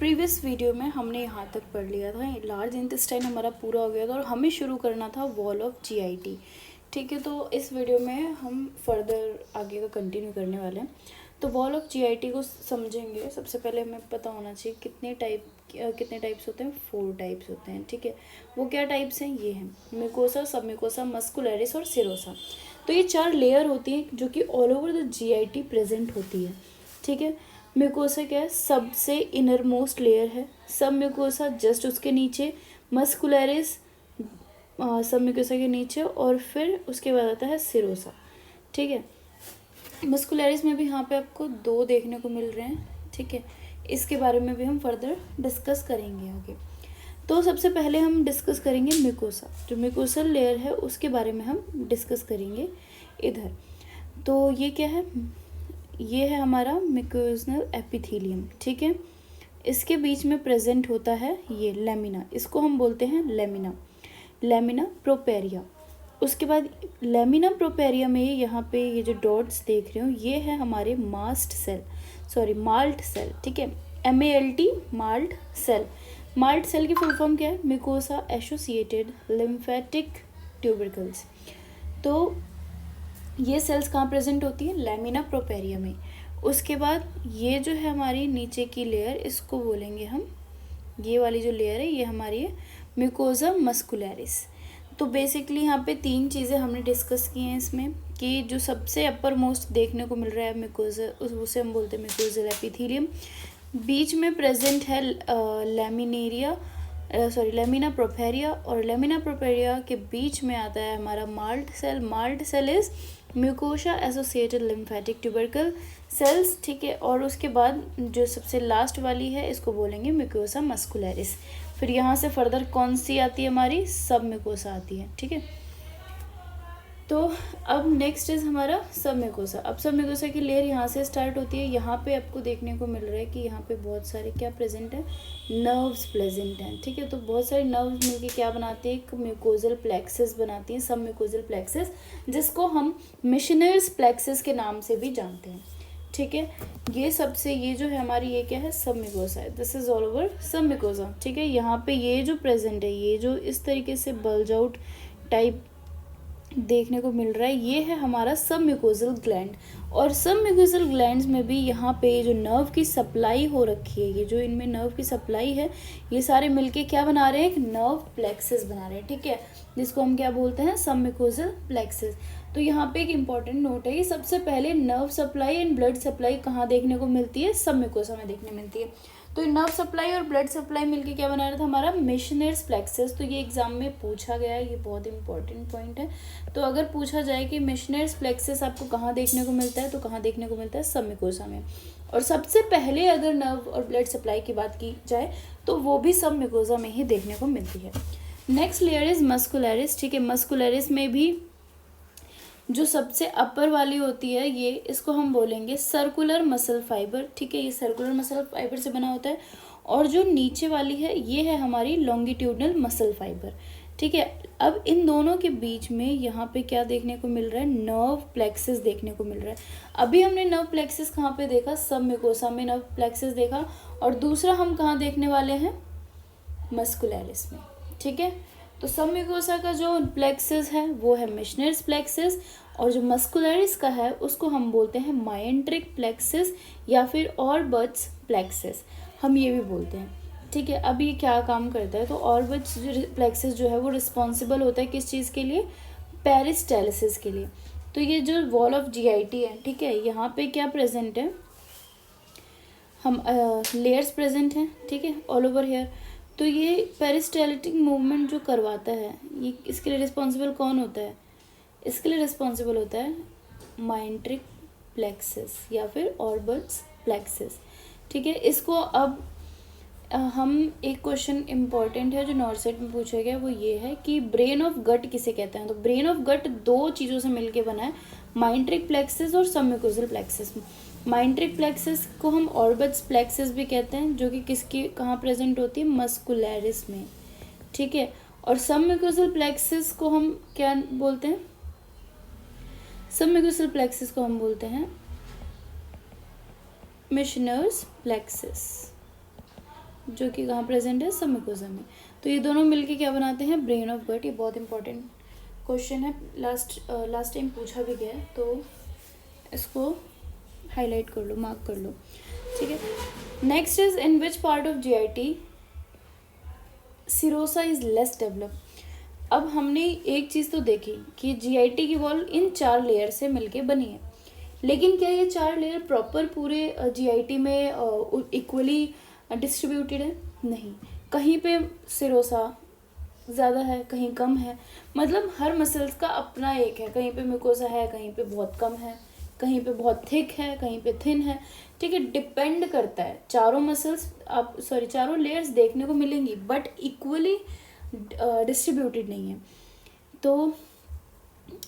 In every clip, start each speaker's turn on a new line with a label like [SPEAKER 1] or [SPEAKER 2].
[SPEAKER 1] Previous video में हमने यहाँ तक पढ़ लिया था, लार्ज इंटेस्टाइन हमारा पूरा हो गया था और हमें शुरू करना था वॉल ऑफ जीआईटी। ठीक है, तो इस वीडियो में हम फर्दर आगे का कंटिन्यू करने वाले हैं। तो वॉल ऑफ जीआईटी को समझेंगे। सबसे पहले हमें पता होना चाहिए कितने टाइप्स होते हैं। 4 टाइप्स होते हैं। ठीक है, वो क्या टाइप्स हैं? ये हैं म्यूकोसा, सबम्यूकोसा, मस्कुलरिस और सिरोसा। तो ये 4 लेयर होती हैं जो कि all over the GIT present होती है। ठीक है, म्यूकोसा क्या है? सबसे इनर मोस्ट लेयर है। सब म्यूकोसा जस्ट उसके नीचे, मस्कुलरिस सब म्यूकोसा के नीचे, और फिर उसके बाद आता है सिरोसा। ठीक है, मस्कुलरिस में भी यहाँ पे आपको 2 देखने को मिल रहे हैं। ठीक है, इसके बारे में भी हम फर्दर डिस्कस करेंगे आगे। तो सबसे पहले हम डिस्कस करेंगे म्यूकोसा। जो म्यूकोसल लेयर है उसके बारे में हम डिस्कस करेंगे इधर। तो ये क्या है? ये है हमारा म्यूकोजनल एपिथेलियम। ठीक है, इसके बीच में प्रेजेंट होता है ये लेमिना, इसको हम बोलते हैं लेमिना प्रोपेरिया। उसके बाद लेमिना प्रोपेरिया में यहाँ पे ये जो डॉट्स देख रहे हो ये है हमारे माल्ट सेल। ठीक है, MALT MALT cell. MALT cell की फुल फॉर्म क्या है? Mucosa associated lymphatic tubercles. तो ये सेल्स कहाँ प्रेजेंट होती है? लेमिना प्रोपेरिया में। उसके बाद ये जो है हमारी नीचे की लेयर, इसको बोलेंगे हम, ये वाली जो लेयर है ये हमारी है म्यूकोसा मस्कुलरिस। तो बेसिकली यहाँ पे 3 चीज़ें हमने डिस्कस की हैं इसमें, कि जो सबसे अपर मोस्ट देखने को मिल रहा है म्यूकोसा, उसे हम बोलते हैं म्यूकोजल एपिथेलियम। बीच में प्रेजेंट है लेमिना प्रोपेरिया, और लेमिना प्रोपेरिया के बीच में आता है हमारा MALT cell is mucosa associated lymphatic tubercle cells. ठीक है, और उसके बाद जो सबसे लास्ट वाली है इसको बोलेंगे म्यूकोसा मस्कुलरिस। फिर यहाँ से फर्दर कौन सी आती है? हमारी सब म्यूकोसा आती है। ठीक है, तो अब नेक्स्ट इज हमारा सब म्यूकोसा। अब सब म्यूकोसा की लेयर यहाँ से स्टार्ट होती है। यहाँ पे आपको देखने को मिल रहा है कि यहाँ पे बहुत सारे क्या प्रेजेंट है? नर्व्स प्रेजेंट हैं। ठीक है, तो बहुत सारे नर्व्स मिलके क्या बनाते हैं? एक म्यूकोजल प्लेक्सस बनाती हैं, सब म्यूकोजल प्लेक्सस, जिसको हम मिशनर्स प्लेक्सस के नाम से भी जानते हैं। ठीक है, ये जो है हमारी, ये क्या है? सब म्यूकोसा है। दिस इज ऑल ओवर सब म्यूकोसा। ठीक है, यहाँ पे ये जो प्रेजेंट है, ये जो इस तरीके से बल्ज आउट टाइप देखने को मिल रहा है, ये है हमारा सब म्यूकोजल ग्लैंड। और सब म्यूकोजल ग्लैंड्स में भी यहाँ पे जो नर्व की सप्लाई हो रखी है, ये जो इनमें नर्व की सप्लाई है, ये सारे मिलके क्या बना रहे हैं? एक नर्व प्लेक्सस बना रहे हैं। ठीक है, जिसको हम क्या बोलते हैं? सब म्यूकोजल प्लेक्सस। तो यहाँ पे एक इम्पॉर्टेंट नोट है कि सबसे पहले nerve supply and blood supply कहाँ देखने को मिलती है? सब म्यूकोसा में देखने मिलती है। तो नर्व सप्लाई और ब्लड सप्लाई मिलके क्या बना रहा था? हमारा मिशनर्स प्लेक्सस। तो ये एग्जाम में पूछा गया है, ये बहुत इंपॉर्टेंट पॉइंट है। तो अगर पूछा जाए कि मिशनर्स प्लेक्सस आपको कहाँ देखने को मिलता है, तो कहाँ देखने को मिलता है? सब म्यूकोसा में। और सबसे पहले अगर नर्व और ब्लड सप्लाई की बात की जाए तो वो भी सब म्यूकोसा में ही देखने को मिलती है। Next layer is muscularis. ठीक है, मस्कुलरिस में भी जो सबसे अपर वाली होती है ये, इसको हम बोलेंगे सर्कुलर मसल फाइबर। ठीक है, ये सर्कुलर मसल फाइबर से बना होता है। और जो नीचे वाली है ये है हमारी लॉन्गिट्यूडनल मसल फाइबर। ठीक है, अब इन दोनों के बीच में यहाँ पे क्या देखने को मिल रहा है? नर्व प्लेक्सस देखने को मिल रहा है। अभी हमने नर्व प्लेक्सस कहाँ पे देखा? सब म्यूकोसा में नर्व प्लेक्सस देखा। और दूसरा हम कहाँ देखने वाले हैं? मस्कुलरिस में। ठीक है, तो सब म्यूकोसा का जो प्लेक्सस है वो है मिशनर्स प्लेक्सस, और जो मस्कुलरिस का है उसको हम बोलते हैं माइंट्रिक प्लेक्सस या फिर ऑर्बट्स प्लेक्सस, हम ये भी बोलते हैं। ठीक है, अब ये क्या काम करता है? तो ऑर्बट्स प्लेक्सस जो है वो रिस्पॉन्सिबल होता है किस चीज़ के लिए? पेरिस्टालिसिस के लिए। तो ये जो वॉल ऑफ जीआईटी है, ठीक है, यहाँ पे क्या प्रेजेंट है? हम लेयर्स प्रेजेंट हैं। ठीक है, ऑल ओवर हेयर। तो ये पेरिस्टालिटिक मूवमेंट जो करवाता है, ये इसके लिए रिस्पॉन्सिबल कौन होता है? इसके लिए रिस्पॉन्सिबल होता है माइंट्रिक प्लेक्सस या फिर ऑर्बट्स प्लेक्सस। ठीक है, इसको अब हम एक क्वेश्चन इम्पॉर्टेंट है जो नॉर्सेट में पूछा गया, वो ये है कि ब्रेन ऑफ गट किसे कहते हैं? तो ब्रेन ऑफ गट 2 चीज़ों से मिलके बना है, माइंट्रिक प्लेक्सस और सब म्यूकोजल प्लेक्सस। माइंट्रिक प्लेक्सस को हम ऑर्बट्स प्लेक्सस भी कहते हैं, जो कि किसकी कहाँ प्रेजेंट होती है? मस्कुलरिस में। ठीक है, और सब म्यूकोजल प्लेक्सस को हम क्या बोलते हैं? सब म्यूकोजल प्लेक्सस को हम बोलते हैं मिशनर्स प्लेक्सस। जो कि कहाँ प्रेजेंट है, सब म्यूकोसा में। तो ये दोनों मिलके क्या बनाते हैं, ब्रेन ऑफ गट। ये बहुत इंपॉर्टेंट क्वेश्चन है, लास्ट टाइम पूछा भी गया है, तो इसको हाईलाइट कर लो, मार्क कर लो, ठीक है। Next is in which part of GIT serosa is less develop. अब हमने एक चीज़ तो देखी कि जीआईटी की वॉल इन 4 लेयर से मिलके बनी है, लेकिन क्या ये 4 लेयर प्रॉपर पूरे जीआईटी में इक्वली डिस्ट्रीब्यूटेड है? नहीं, कहीं पे सिरोसा ज़्यादा है, कहीं कम है। मतलब हर मसल्स का अपना एक है, कहीं पे म्यूकोसा है, कहीं पे बहुत कम है, कहीं पे बहुत थिक है, कहीं पे थिन है, ठीक है। डिपेंड करता है, चारों मसल्स चारों लेयर्स देखने को मिलेंगी बट इक्वली डिस्ट्रीब्यूटेड नहीं है। तो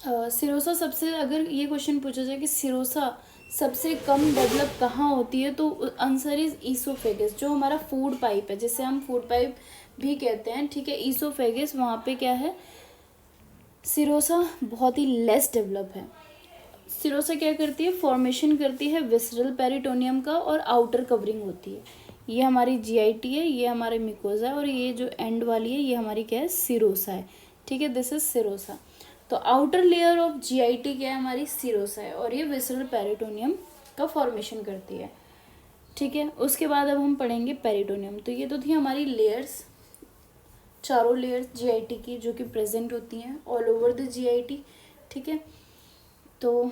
[SPEAKER 1] सिरोसा सबसे, अगर ये क्वेश्चन पूछा जाए कि सिरोसा सबसे कम डेवलप कहाँ होती है, तो आंसर इज ईसोफेगस, जो हमारा फूड पाइप है, जिसे हम फूड पाइप भी कहते हैं, ठीक है। ईसोफेगस, वहाँ पे क्या है, सिरोसा बहुत ही लेस डेवलप है। सिरोसा क्या करती है, फॉर्मेशन करती है विसरल पेरिटोनियम का और आउटर कवरिंग होती है। ये हमारी जीआईटी है, ये हमारे म्यूकोसा है, और ये जो एंड वाली है ये हमारी क्या है, सिरोसा है, ठीक है। This is serosa. तो आउटर लेयर ऑफ जीआईटी क्या है, हमारी सिरोसा है, और ये विसरल पेरिटोनियम का फॉर्मेशन करती है, ठीक है। उसके बाद अब हम पढ़ेंगे पेरिटोनियम। तो ये तो थी हमारी लेयर्स, चारों लेयर्स जीआईटी की, जो कि प्रेजेंट होती हैं ऑल ओवर द जीआईटी, ठीक है। तो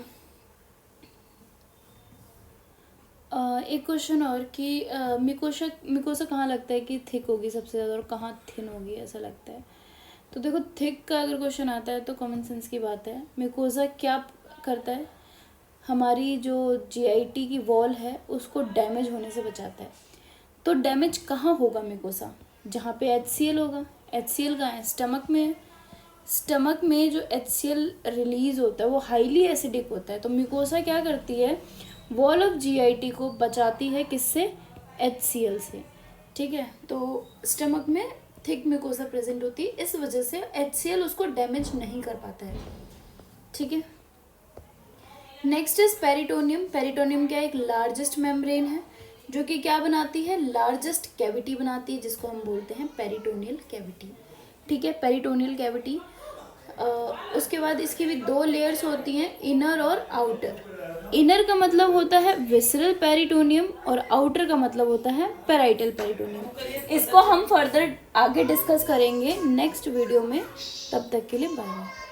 [SPEAKER 1] एक क्वेश्चन और कि म्यूकोसा कहाँ लगता है कि थिक होगी सबसे ज़्यादा और कहाँ थिन होगी, ऐसा लगता है। तो देखो, थिक का अगर क्वेश्चन आता है तो कॉमन सेंस की बात है, म्यूकोसा क्या करता है, हमारी जो जीआईटी की वॉल है उसको डैमेज होने से बचाता है। तो डैमेज कहाँ होगा म्यूकोसा, जहाँ पे HCl होगा। HCl कहाँ है, स्टमक में है। स्टमक में जो HCl रिलीज होता है वो हाईली एसिडिक होता है। तो म्यूकोसा क्या करती है, वॉल ऑफ जीआईटी को बचाती है, किससे, HCl से, ठीक है। तो स्टमक में थिक म्यूकोसा प्रेजेंट होती है, इस वजह से HCl उसको डैमेज नहीं कर पाता है, ठीक है। Next is peritoneum. पेरिटोनियम क्या, एक लार्जेस्ट मेम्ब्रेन है, जो कि क्या बनाती है, लार्जेस्ट कैविटी बनाती है, जिसको हम बोलते हैं पेरिटोनियल कैविटी, ठीक है। Peritoneal cavity. उसके बाद इसकी भी 2 लेयर्स होती हैं, इनर और आउटर। इनर का मतलब होता है विसरल पेरिटोनियम और आउटर का मतलब होता है पेराइटल पेरिटोनियम। इसको हम फर्दर आगे डिस्कस करेंगे नेक्स्ट वीडियो में। तब तक के लिए बाय बाय।